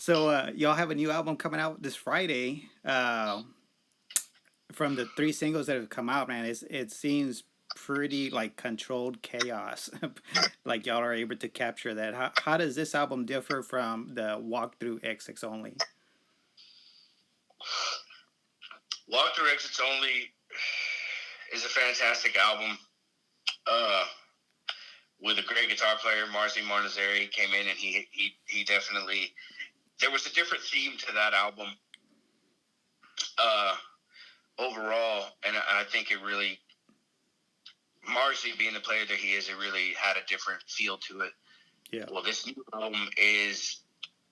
So y'all have a new album coming out this Friday. From the three singles that have come out, man, it seems pretty like controlled chaos. Like y'all are able to capture that. How does this album differ from the Walkthrough XX only? Walk the Exits Only is a fantastic album. Uh, with a great guitar player, Marcy Marnazeri came in and he definitely there was a different theme to that album uh, overall, and I think it really Marcy being the player that he is, it really had a different feel to it. Yeah. Well, this new album is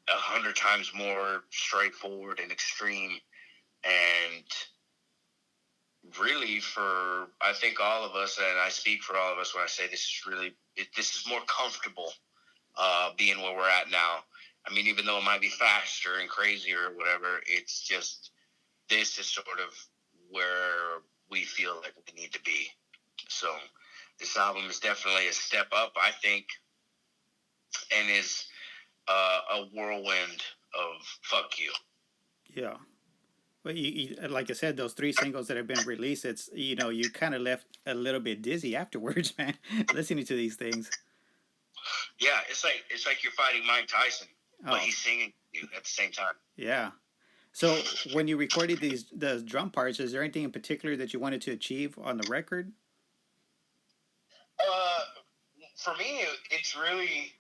100 times more straightforward and extreme, and really for I think all of us, and I speak for all of us when I say this is really this is more comfortable being where we're at now. I mean, even though it might be faster and crazier or whatever, it's just this is sort of where we feel like we need to be. So this album is definitely a step up, I think, and is a whirlwind of fuck you. Yeah. But like I said, those three singles that have been released, it's you kind of left a little bit dizzy afterwards, man, listening to these things. Yeah, it's like you're fighting Mike Tyson, but Oh, he's singing you at the same time. yeah. So when you recorded the drum parts, is there anything in particular that you wanted to achieve on the record? Uh, for me, it's really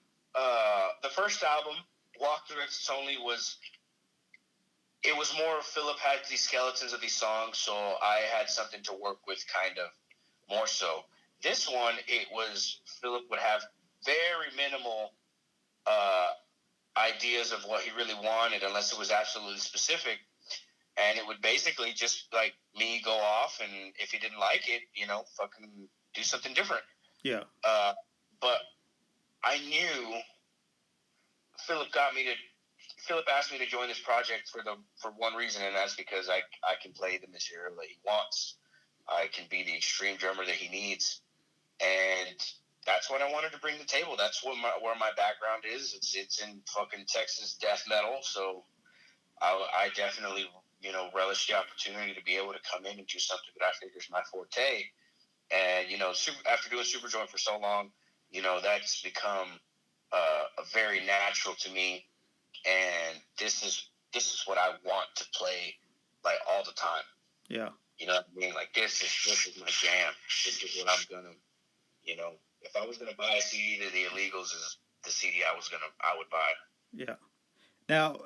the first album, Walk the Exits Only, was it was more Philip had these skeletons of these songs, so I had something to work with, kind of more so. This one, it was Philip would have very minimal uh, ideas of what he really wanted, unless it was absolutely specific, and it would basically just like me go off, and if he didn't like it, fucking do something different. Yeah. But I knew Philip got me to Philip asked me to join this project for one reason, and that's because I can play the material that he wants. I can be the extreme drummer that he needs, and that's what I wanted to bring to the table. That's where my background is. It's in fucking Texas death metal, so I definitely relish the opportunity to be able to come in and do something that I think is my forte. And after doing Superjoint for so long, that's become a very natural to me, and this is what I want to play like all the time. Yeah. You know what I mean? Like this is my jam. This is what I'm gonna. If I was gonna buy a CD to the Illegals, is the CD I would buy. Yeah. Now,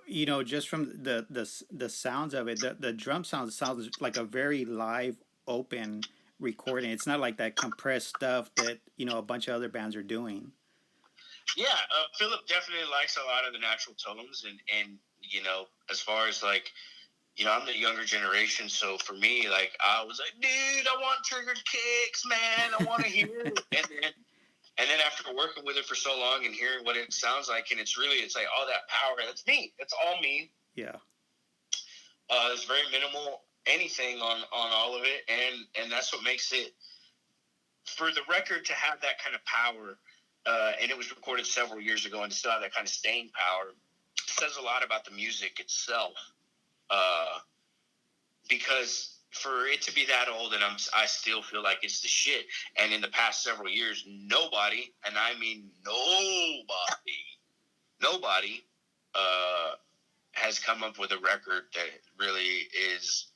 just from the sounds of it, the drum sounds like a very live, open recording. It's not like that compressed stuff that a bunch of other bands are doing. Yeah, Philip definitely likes a lot of the natural tones, and as far as like I'm the younger generation, so for me, like I was like, dude, I want triggered kicks, man. I want to hear it. And then after working with it for so long and hearing what it sounds like, and it's like all that power. That's me. That's all me. Yeah. There's very minimal anything on all of it, and that's what makes it for the record to have that kind of power. And it was recorded several years ago, and to still have that kind of staying power says a lot about the music itself. Uh, because for it to be that old, and I still feel like it's the shit. And in the past several years, nobody, and I mean nobody, has come up with a record that really is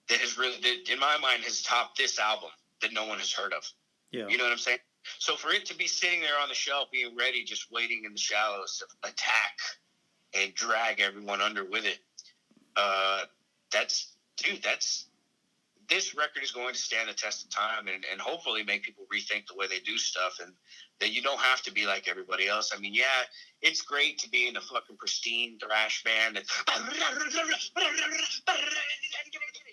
that has really, that in my mind, has topped this album that no one has heard of. Yeah. You know what I'm saying? So for it to be sitting there on the shelf, being ready, just waiting in the shallows to attack and drag everyone under with it, that's this record is going to stand the test of time, and hopefully make people rethink the way they do stuff, and that you don't have to be like everybody else. I mean, yeah, it's great to be in a fucking pristine thrash band and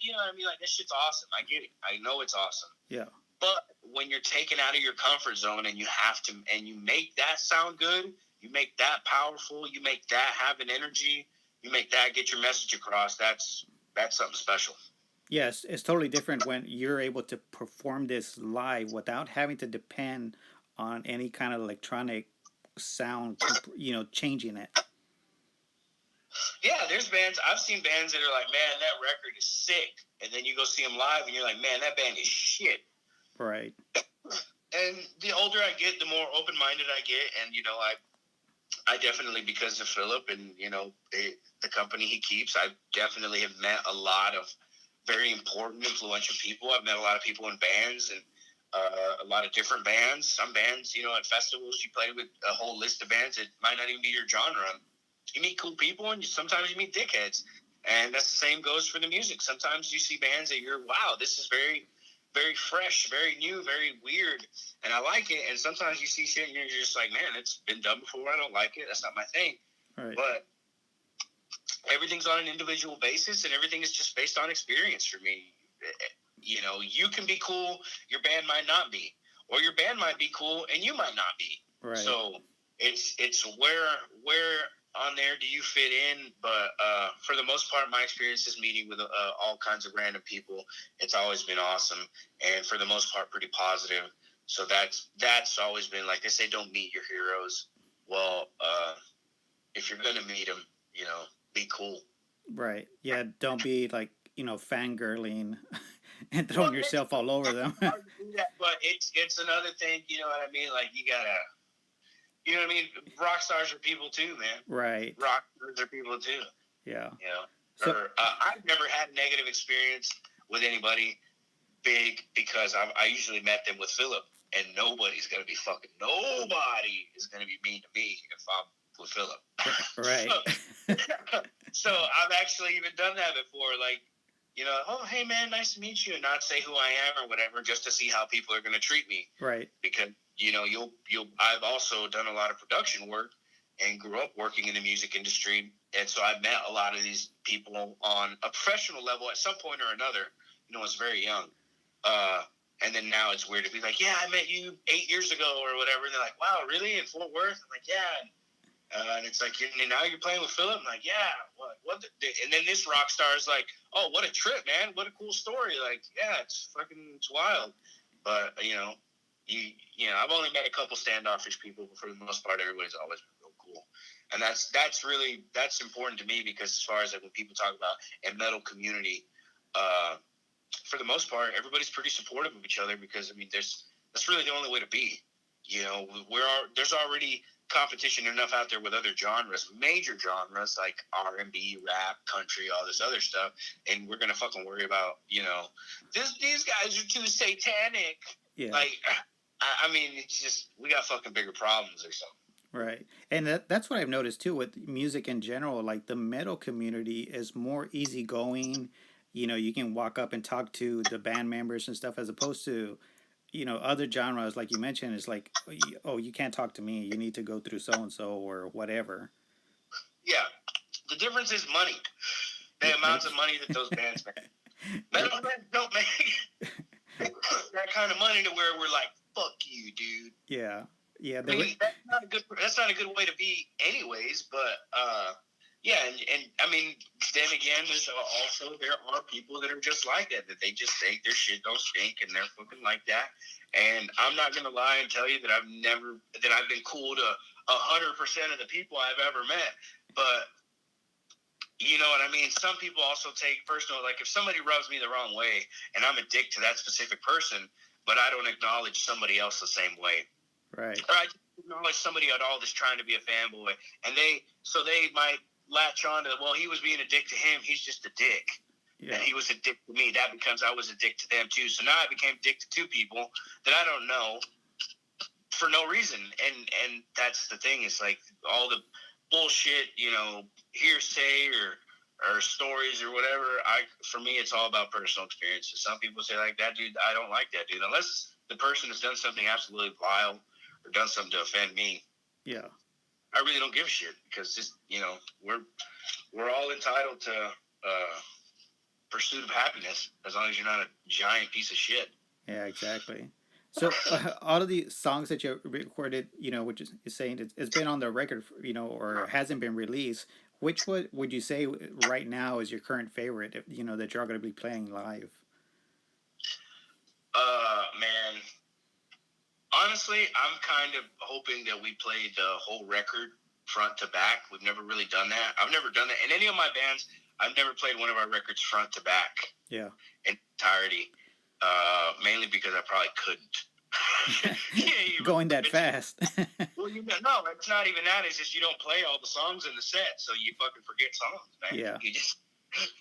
you know what I mean? Like, this shit's awesome. I get it. I know it's awesome. Yeah. But when you're taken out of your comfort zone and you have to, and you make that sound good, you make that powerful, you make that have an energy, you make that get your message across, that's something special. Yes, it's totally different when you're able to perform this live without having to depend on any kind of electronic sound, changing it. bands. I've seen bands that are like, man, that record is sick, and then you go see them live, and you're like, man, that band is shit. Right. And the older I get, the more open minded I get, and I definitely, because of Philip and the company he keeps, I definitely have met a lot of very important, influential people. I've met a lot of people in bands and a lot of different bands. Some bands, at festivals, you play with a whole list of bands that might not even be your genre. You meet cool people, and sometimes you meet dickheads. And that's the same goes for the music. Sometimes you see bands that you're, wow, this is very, very fresh, very new, very weird, and I like it. And sometimes you see shit, and you're just like, man, it's been done before. I don't like it. That's not my thing. Right. But everything's on an individual basis, and everything is just based on experience for me. You can be cool, your band might not be, or your band might be cool and you might not be. Right. So it's where on there do you fit in? But for the most part, my experience is meeting with all kinds of random people. It's always been awesome, and for the most part, pretty positive. So that's always been, like they say, don't meet your heroes. Well, if you're gonna meet them, be cool. Right. Yeah. Don't be like fangirling and Well, throwing yourself all over them. hard to do that, but it's another thing. You know what I mean? Like, you gotta, what I mean? Rock stars are people too, man. Right. Rock stars are people too. Yeah. So Or I've never had negative experience with anybody big, because I usually met them with Philip, and nobody is gonna be mean to me if I'm with Philip. right. So I've actually even done that before, like, oh, hey man, nice to meet you, and not say who I am or whatever, just to see how people are going to treat me. Right. Because I've also done a lot of production work and grew up working in the music industry, and so I've met a lot of these people on a professional level at some point or another. I was very young, and then now it's weird to be like, yeah, I met you 8 years ago or whatever. And they're like, wow, really, in Fort Worth? I'm like, yeah. And it's like, and now you're playing with Philip? I'm like, yeah, what? And then this rock star is like, oh, what a trip, man. What a cool story. Like, yeah, it's wild. But, I've only met a couple standoffish people, but for the most part, everybody's always been real cool. And that's important to me, because as far as like when people talk about a metal community, for the most part, everybody's pretty supportive of each other, because, that's really the only way to be. There's already competition enough out there with other genres, major genres like R&B, rap, country, all this other stuff, and we're gonna fucking worry about these guys are too satanic. Yeah. Like, it's just, we got fucking bigger problems or something. Right. And that's what I've noticed too with music in general. Like the metal community is more easygoing. You can walk up and talk to the band members and stuff, as opposed to other genres, like you mentioned, is like, oh, you can't talk to me, you need to go through so and so or whatever. Yeah, the difference is money. The amounts of money that those bands make. Metal bands don't make that kind of money to where we're like, fuck you, dude. Yeah. Yeah. That's not a good way to be, anyways. But yeah, and then again, there are people that are just like that they just think their shit don't stink, and they're fucking like that. And I'm not gonna lie and tell you that I've been cool to 100% of the people I've ever met, but you know what I mean? Some people also take personal, like if somebody rubs me the wrong way and I'm a dick to that specific person, but I don't acknowledge somebody else the same way. Right. Or I just acknowledge somebody at all that's trying to be a fanboy, and they might latch on to, well, he was being a dick to him, he's just a dick. Yeah. And he was a dick to me. That becomes, I was a dick to them too. So now I became a dick to two people that I don't know for no reason. And that's the thing. It's like all the bullshit, hearsay or stories or whatever. For me, it's all about personal experiences. Some people say like, that dude, I don't like that dude, unless the person has done something absolutely vile or done something to offend me. Yeah, I really don't give a shit, because just we're all entitled to pursuit of happiness, as long as you're not a giant piece of shit. Yeah, exactly. So all of the songs that you recorded, which is saying it's been on the record, or hasn't been released. Which would you say right now is your current favorite? That you're going to be playing live. Man, honestly, I'm kind of hoping that we play the whole record, front to back. We've never really done that. I've never done that in any of my bands. I've never played one of our records front to back Yeah. in entirety, mainly because I probably couldn't. Yeah, Going that fast. well, no, it's not even that. It's just you don't play all the songs in the set, so you fucking forget songs, man. Yeah. You just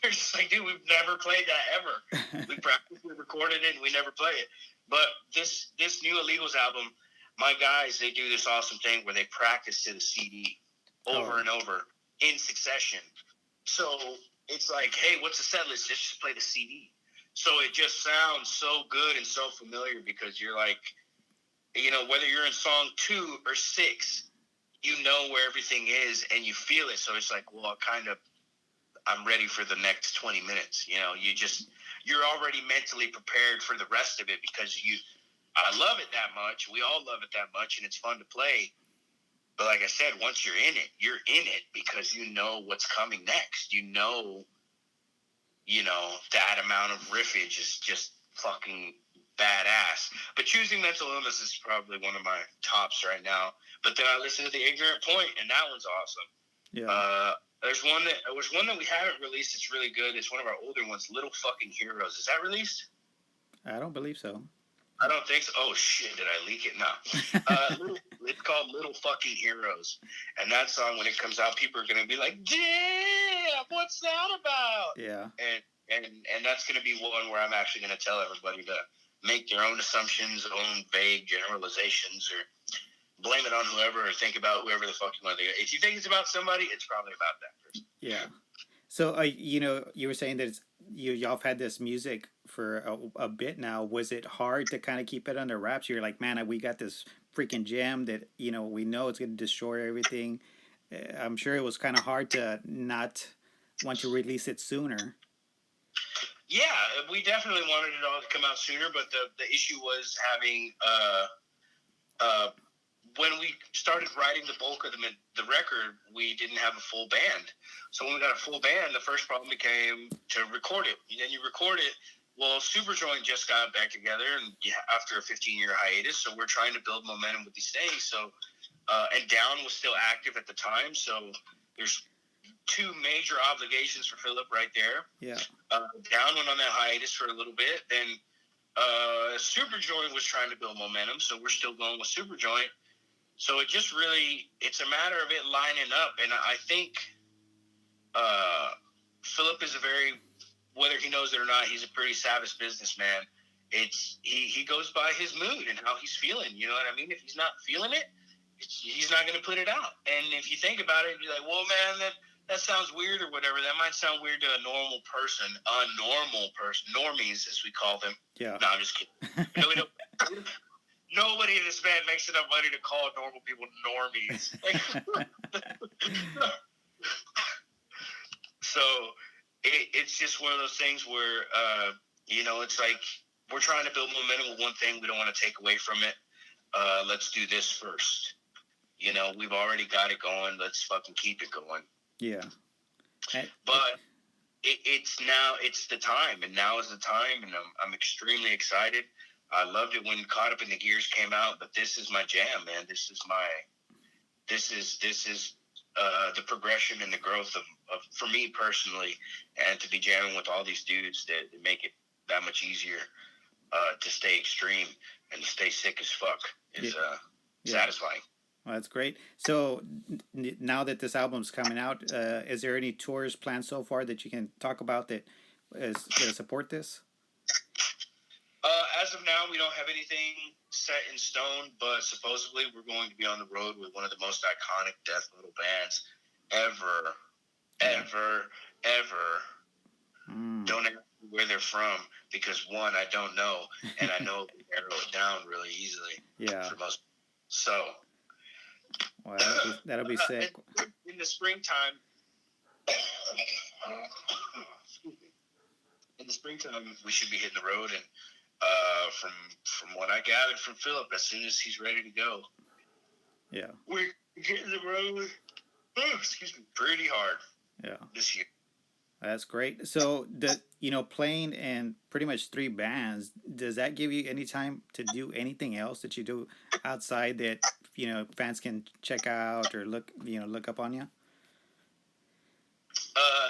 you're just like, dude, we've never played that ever. We practiced, we recorded it, and we never play it. But this new Illegals album, my guys, they do this awesome thing where they practice to the CD over and over in succession. So it's like, hey, what's the set list? Just play the CD. So it just sounds so good and so familiar because you're like, whether you're in song 2 or 6, you know where everything is and you feel it. So it's like, well, I'm ready for the next 20 minutes. You're already mentally prepared for the rest of it because I love it that much. We all love it that much, and it's fun to play. But like I said, once you're in it because you know what's coming next. That amount of riffage is just fucking badass. But Choosing Mental Illness is probably one of my tops right now. But then I listen to The Ignorant Point, and that one's awesome. Yeah. There's one that we haven't released. It's really good. It's one of our older ones, Little Fucking Heroes. Is that released? I don't believe so. I don't think so. Oh shit! Did I leak it? No. It's called Little Fucking Heroes, and that song, when it comes out, people are gonna be like, "Damn, what's that about?" Yeah. And that's gonna be one where I'm actually gonna tell everybody to make their own assumptions, own vague generalizations, or blame it on whoever, or think about whoever the fuck you want to think. If you think it's about somebody, it's probably about that person. Yeah. So, you were saying that y'all have had this music for a bit now. Was it hard to kind of keep it under wraps? You're like, man, we got this freaking jam that we know it's going to destroy everything. I'm sure it was kind of hard to not want to release it sooner. Yeah, we definitely wanted it all to come out sooner, but the issue was having when we started writing the bulk of the record, we didn't have a full band. So when we got a full band, the first problem became to record it. And then you record it. Well, Superjoint just got back together, and after a 15-year hiatus, so we're trying to build momentum with these things. So, and Down was still active at the time, so there's two major obligations for Philip right there. Yeah. Down went on that hiatus for a little bit. Then Superjoint was trying to build momentum, so we're still going with Superjoint. So it's a matter of it lining up. And I think Philip is whether he knows it or not, he's a pretty savage businessman. He goes by his mood and how he's feeling. You know what I mean? If he's not feeling it, he's not going to put it out. And if you think about it, you're like, well, man, that sounds weird or whatever. That might sound weird to a normal person, normies, as we call them. Yeah. No, I'm just kidding. Nobody in this band makes enough money to call normal people normies. So it's just one of those things where, it's like we're trying to build momentum with one thing. We don't want to take away from it. Let's do this first. We've already got it going. Let's fucking keep it going. Yeah. But it's the time, and now is the time, and I'm extremely excited. I loved it when Caught Up in the Gears came out, but this is my jam, man. This is the progression and the growth of for me personally, and to be jamming with all these dudes that make it that much easier to stay extreme and to stay sick as fuck is satisfying. Well, that's great. So now that this album's coming out, is there any tours planned so far that you can talk about that is going to support this? As of now, we don't have anything set in stone, but supposedly we're going to be on the road with one of the most iconic death metal bands ever. Don't ask me where they're from because, one, I don't know, and I know they narrow it down really easily. Yeah. For most. So. Well, that'll be sick. In the springtime. In the springtime, we should be hitting the road, and from what I gathered from Philip, as soon as he's ready to go, we're hitting the road. Pretty hard. Yeah, this year. That's great. So playing in pretty much 3 bands, does that give you any time to do anything else that you do outside that fans can check out or look up on you? Uh,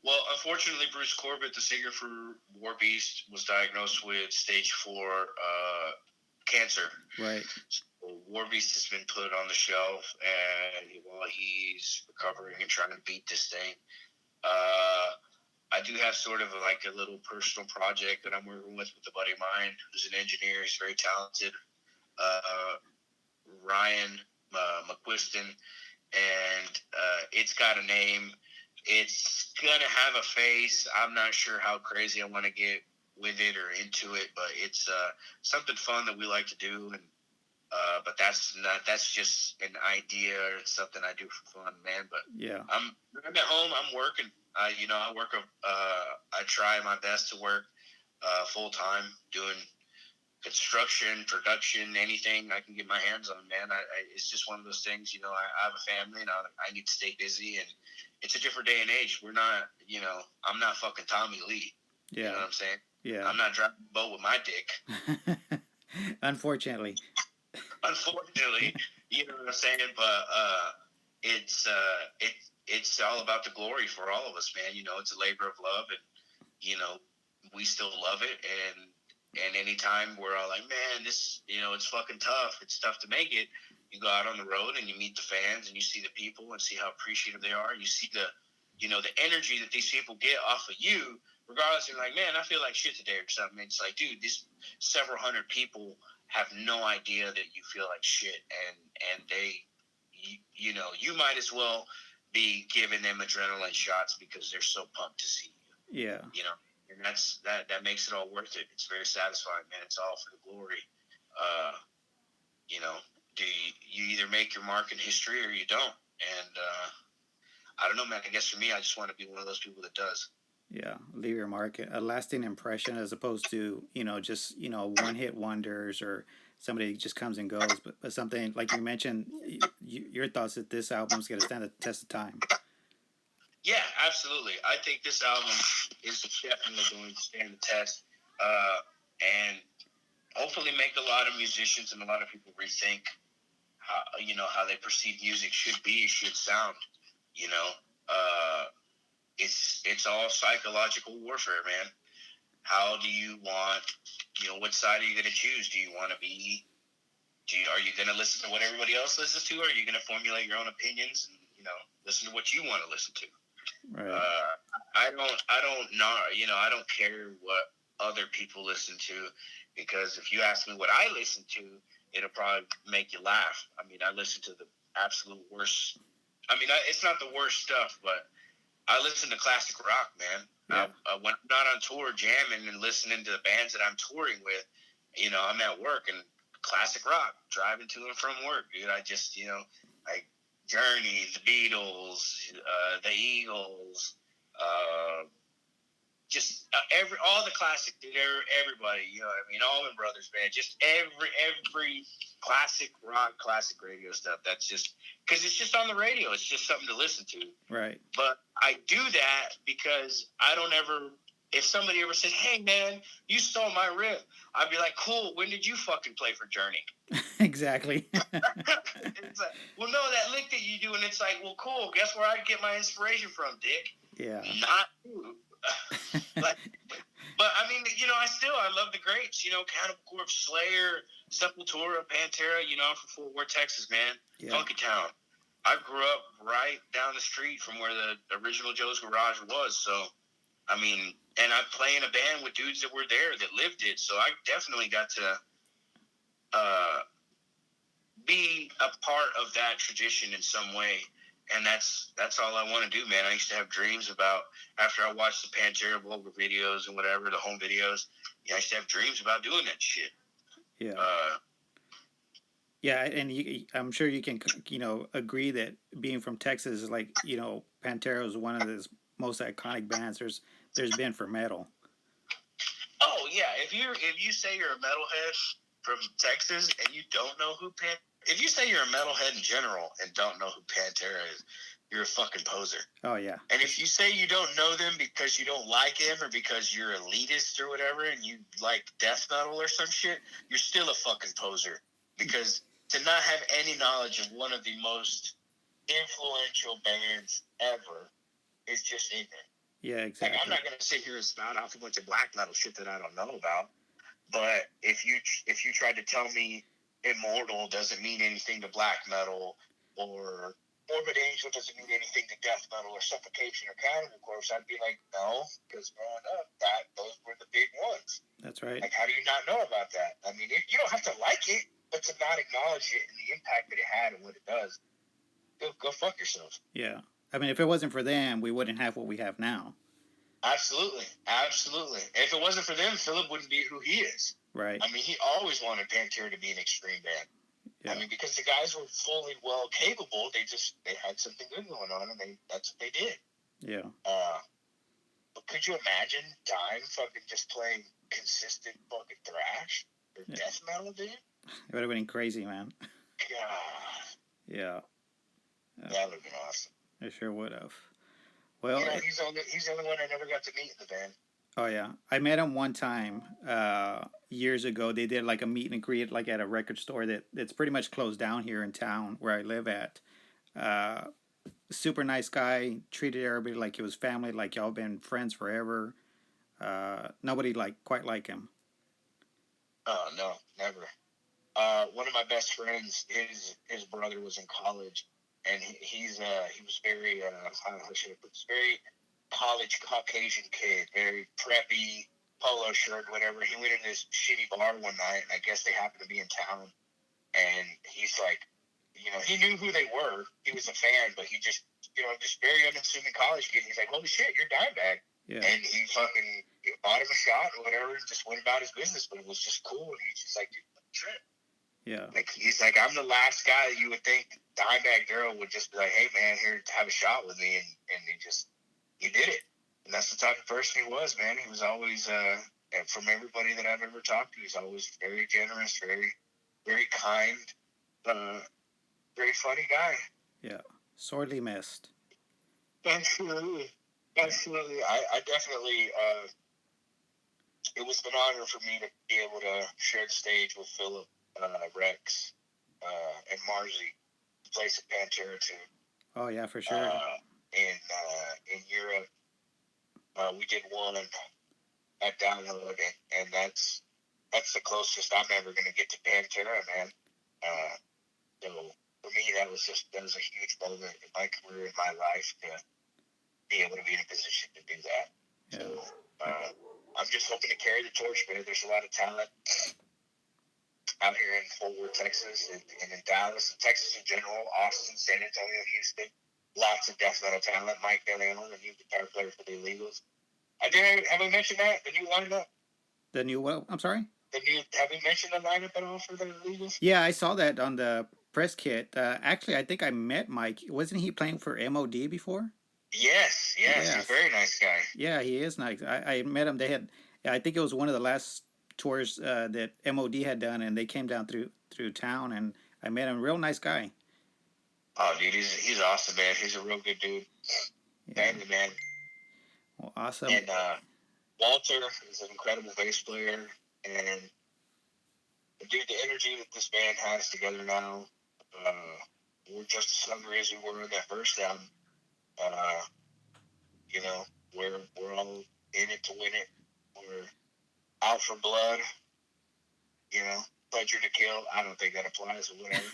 well, unfortunately, Bruce Corbett, the singer for War Beast, was diagnosed with stage 4 cancer. Right. So War Beast has been put on the shelf, and while he's recovering and trying to beat this thing, I do have sort of like a little personal project that I'm working with a buddy of mine who's an engineer. He's very talented. Ryan McQuiston, and it's got a name. It's gonna have a face. I'm not sure how crazy I want to get with it or into it, but it's something fun that we like to do. And but that's just an idea or something I do for fun, man. But Yeah. I'm at home. I'm working. I work. I try my best to work full time doing construction, production, anything I can get my hands on, man. It's just one of those things, I have a family and I need to stay busy, and it's a different day and age. We're not, I'm not fucking Tommy Lee. Yeah. You know what I'm saying? Yeah. I'm not driving a boat with my dick. Unfortunately. Unfortunately, you know what I'm saying? But it's it's all about the glory for all of us, man. It's a labor of love, and we still love it. And anytime we're all like, man, this, it's fucking tough. It's tough to make it. You go out on the road and you meet the fans and you see the people and see how appreciative they are. You see the energy that these people get off of you, regardless. You're like, man, I feel like shit today or something. It's like, dude, these several hundred people have no idea that you feel like shit, and they, you might as well be giving them adrenaline shots because they're so pumped to see you. Yeah. And that makes it all worth it. It's very satisfying, man. It's all for the glory. Uh, do you either make your mark in history or you don't? And I don't know, man. I guess for me, I just want to be one of those people that does. Yeah, leave your mark, a lasting impression, as opposed to just one hit wonders, or somebody just comes and goes. But something like you mentioned, your thoughts that this album's going to stand the test of time. Yeah, absolutely. I think this album is definitely going to stand the test, and hopefully make a lot of musicians and a lot of people rethink how they perceive music should sound. You know, uh, it's all psychological warfare, man. How do you want? What side are you going to choose? Do you want to be? Are you going to listen to what everybody else listens to, or are you going to formulate your own opinions and listen to what you want to listen to? Right. I don't know. I don't care what other people listen to, because if you ask me what I listen to, it'll probably make you laugh. I mean, I listen to the absolute worst. I mean, it's not the worst stuff, but I listen to classic rock, man. Yeah. When I'm not on tour jamming and listening to the bands that I'm touring with, I'm at work and classic rock, driving to and from work, dude. I just, like Journey, the Beatles, the Eagles, just all the classic, dude. Everybody, Allman Brothers band, just every classic rock, classic radio stuff. That's just because it's just on the radio. It's just something to listen to. Right. But I do that because I don't ever. If somebody ever says, "Hey, man, you stole my riff," I'd be like, "Cool. When did you fucking play for Journey?" Exactly. It's like, well, no, that lick that you do, and it's like, well, cool. Guess where I get my inspiration from, Dick? Yeah. Not you. but I mean, I love the greats. Cannibal Corpse, Slayer, Sepultura, Pantera. I'm from Fort Worth, Texas, man. Yeah. Funky town. I grew up right down the street from where the original Joe's Garage was. So, I mean, and I play in a band with dudes that were there that lived it. So I definitely got to be a part of that tradition in some way. And that's all I want to do, man. I used to have dreams about, after I watched the Pantera Vulgar videos and whatever, the home videos, I used to have dreams about doing that shit. Yeah. Yeah, and I'm sure you can, agree that being from Texas is like, Pantera is one of the most iconic bands there's been for metal. Oh yeah, if you say you're a metalhead from Texas and you don't know who if you say you're a metalhead in general and don't know who Pantera is, you're a fucking poser. Oh yeah. And if you say you don't know them because you don't like him or because you're elitist or whatever and you like death metal or some shit, you're still a fucking poser, because to not have any knowledge of one of the most influential bands ever is just ignorant. Yeah, Like, I'm exactly. not gonna sit here and spout off a bunch of black metal shit that I don't know about. But if you tried to tell me immortal doesn't mean anything to black metal, or morbid angel doesn't mean anything to death metal or suffocation or cannibal corpse, I'd be like, no, because growing up, those were the big ones. That's right. Like, how do you not know about that? I mean, you don't have to like it, but to not acknowledge it and the impact that it had and what it does, go fuck yourself. Yeah. I mean, if it wasn't for them, we wouldn't have what we have now. Absolutely, absolutely. If it wasn't for them, Philip wouldn't be who he is. Right. I mean, he always wanted Pantera to be an extreme band. Yeah. I mean, because the guys were fully well capable, they had something good going on, and that's what they did. Yeah. But could you imagine Dime fucking just playing consistent fucking thrash or death metal, dude? It would have been crazy, man. God. Yeah. That would have been awesome. It sure would have. Well, he's the only one I never got to meet in the band. Oh yeah, I met him one time years ago. They did like a meet and greet like at a record store that's pretty much closed down here in town where I live at. Uh, Super nice guy, treated everybody like he was family, like y'all been friends forever. Nobody quite like him. Oh no, never. One of my best friends, his brother was in college, and he was very how should I put this, very college Caucasian kid, very preppy, polo shirt, whatever. He went in this shitty bar one night, and I guess they happened to be in town, and he's like, he knew who they were. He was a fan, but he just very unassuming college kid. He's like, holy shit, you're Dimebag. Yeah. And he fucking bought him a shot or whatever, and just went about his business. But it was just cool, and he's just like, dude, what a trip. Yeah. Like, he's like, I'm the last guy that you would think Dimebag Daryl would just be like, hey man, here, have a shot with me, and he did it. And that's the type of person he was, man. He was always, and from everybody that I've ever talked to, he's always very generous, very, very kind, very funny guy. Yeah. Sorely missed. Absolutely. Absolutely. I definitely, it was an honor for me to be able to share the stage with Philip, Rex, and Marzi, to play some Pantera too. Oh yeah, for sure. In Europe, we did one at Download, and that's the closest I'm ever going to get to Pantera, man. So for me, that was a huge moment in my career, in my life, to be able to be in a position to do that. Yeah. So I'm just hoping to carry the torch, man. There's a lot of talent out here in Fort Worth, Texas, and in Dallas, Texas in general, Austin, San Antonio, Houston. Lots of death metal talent. Mike DeLeon, the new guitar player for the Illegals. Have I mentioned that? The new lineup? The new what? I'm sorry? Have we mentioned the lineup at all for the Illegals? Yeah, I saw that on the press kit. Actually, I think I met Mike. Wasn't he playing for MOD before? Yes. He's a very nice guy. Yeah, he is nice. I met him. I think it was one of the last tours that MOD had done, and they came down through town, and I met him. Real nice guy. Oh, dude, he's awesome, man. He's a real good dude. Yeah. Family man. Well, awesome. And Walter is an incredible bass player, and dude, the energy that this band has together now, we're just as hungry as we were in that first album. We're all in it to win it. We're out for blood. Pleasure to kill. I don't think that applies, or whatever.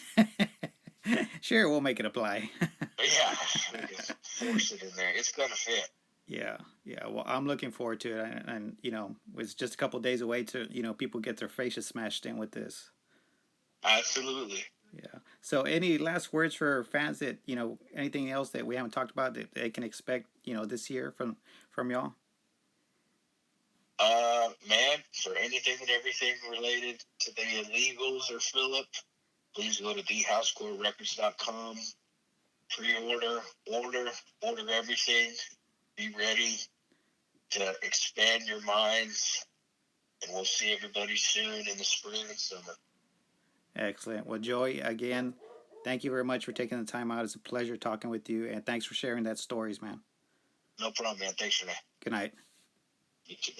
Sure, we'll make it apply. But yeah, we just force it in there. It's gonna fit. Yeah. Well, I'm looking forward to it, and it's just a couple days away to people get their faces smashed in with this. Absolutely. Yeah. So, any last words for fans that anything else that we haven't talked about that they can expect this year from y'all? Man, for anything and everything related to the Illegals or Philip, please go to thehousecorerecords.com. Pre-order, order everything. Be ready to expand your minds, and we'll see everybody soon in the spring and summer. Excellent. Well, Joey, again, thank you very much for taking the time out. It's a pleasure talking with you, and thanks for sharing that stories, man. No problem, man. Thanks for that. Good night. You too.